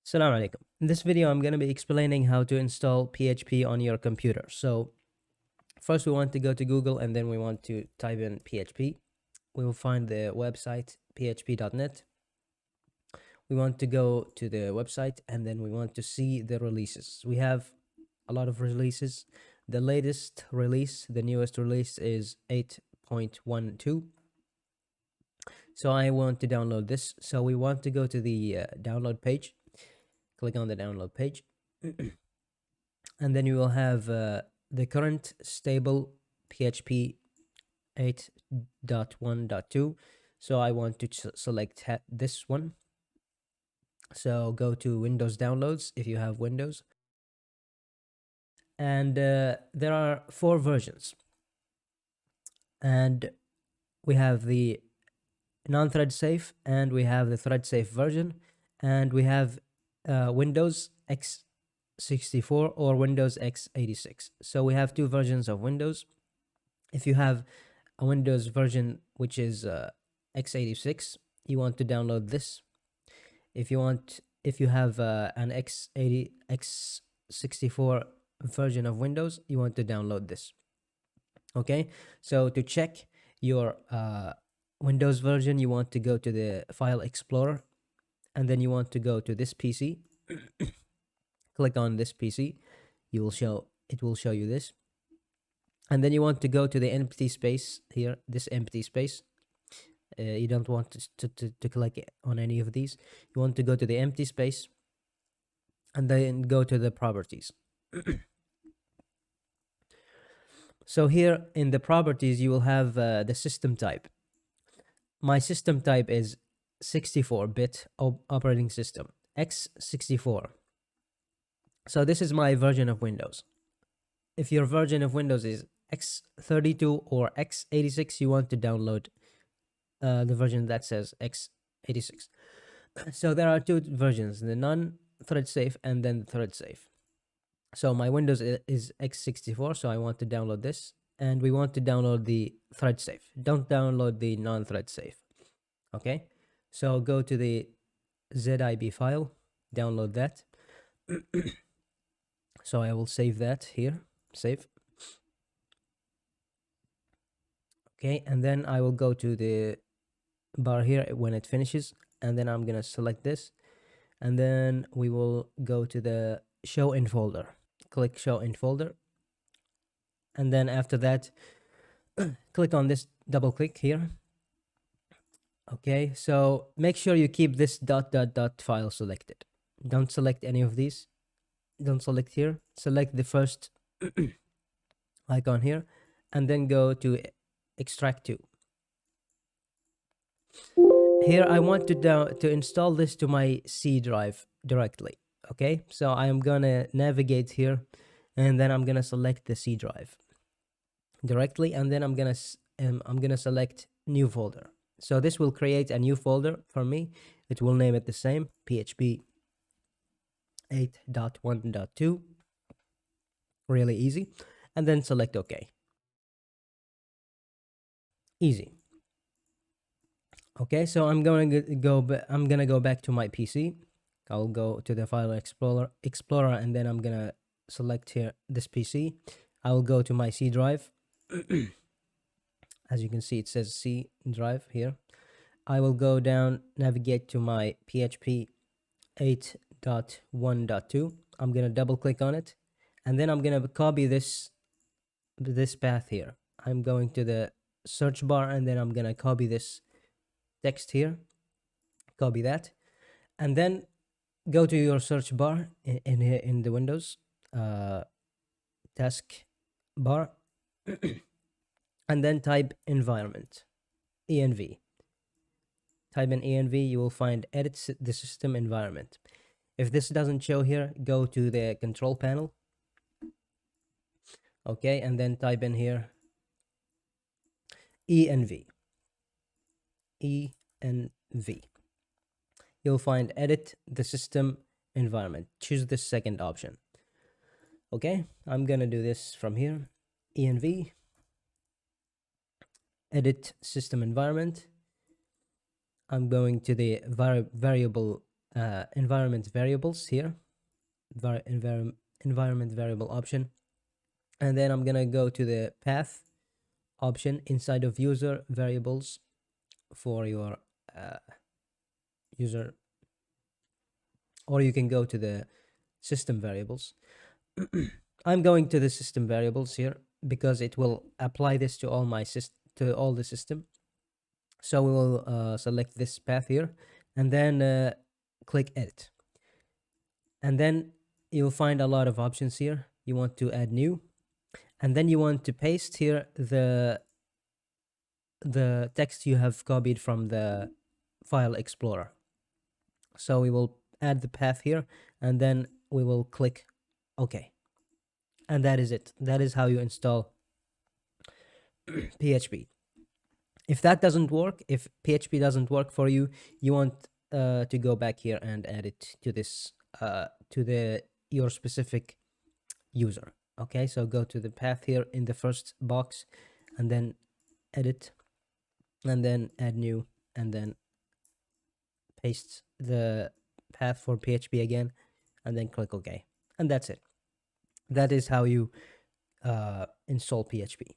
Assalamu alaikum. In this video, I'm going to be explaining how to install PHP on your computer. So first we want to go to Google and then we want to type in PHP. We will find the website php.net. We want to go to the website and then we want to see the releases. We have a lot of releases. The latest release, the newest release is 8.12. So I want to download this. So we want to go to the download page. Click on the download page. And then you will have the current stable PHP 8.1.2. So I want to select this one. So go to Windows Downloads if you have Windows. And there are 4 versions. And we have the non-thread safe, and we have the thread safe version, and we have Windows x64 or Windows x86. So we have 2 versions of Windows. If you have a Windows version which is x86, you want to download this. If you have an x64 version of Windows, you want to download this. Okay, so to check your Windows version, you want to go to the File Explorer, and then you want to go to this PC. Click on this PC. It will show you this. And then you want to go to the empty space here, this empty space. You don't want to click on any of these. You want to go to the empty space and then go to the properties. So here in the properties, you will have the system type. My system type is 64-bit operating system, x64. So this is my version of Windows. If your version of Windows is x32 or x86, you want to download the version that says x86. So there are 2 versions, the non-thread safe and then the thread safe. So my Windows is x64, so I want to download this, and we want to download the thread safe. Don't download the non-thread safe. Okay, so go to the zip file, download that. So I will save that here, save. Okay, and then I will go to the bar here when it finishes, and then I'm gonna select this, and then we will go to the show in folder. Click show in folder, and then after that click on this, double click here. Okay, so make sure you keep this dot file selected. Don't select any of these. Don't select here. Select the first icon here, and then go to extract to. Here I want to install this to my C drive directly. Okay, so I am gonna navigate here, and then I'm gonna select the C drive directly, and then I'm gonna select new folder. So this will create a new folder for me. It will name it the same, PHP 8.1.2. Really easy. And then select OK. Easy. Okay, so I'm gonna go back to my PC. I'll go to the File Explorer, and then I'm gonna select here this PC. I will go to my C drive. As you can see, it says C drive here. I will go down, navigate to my PHP 8.1.2. I'm gonna double click on it, and then I'm gonna copy this path here. I'm going to the search bar, and then I'm gonna copy this text here. Copy that, and then go to your search bar in the Windows task bar, and then type environment, env. Type in env, you will find edit the system environment. If this doesn't show here, go to the control panel. Okay, and then type in here env. env. You'll find edit the system environment. Choose the second option. Okay, I'm gonna do this from here. env, edit system environment. I'm going to the variable environment variables here, environment variable option, and then I'm gonna go to the path option inside of user variables for your user, or you can go to the system variables. I'm going to the system variables here because it will apply this to all my to all the system. So we will select this path here, and then click edit, and then you'll find a lot of options here. You want to add new, and then you want to paste here the text you have copied from the file explorer. So we will add the path here, and then we will click OK. And that is it. That is how you install PHP. If that doesn't work, if PHP doesn't work for you, you want to go back here and add it to this to your specific user. Okay, so go to the path here in the first box, and then edit, and then add new, and then paste the path for PHP again, and then click OK. And that's it. That is how you install PHP.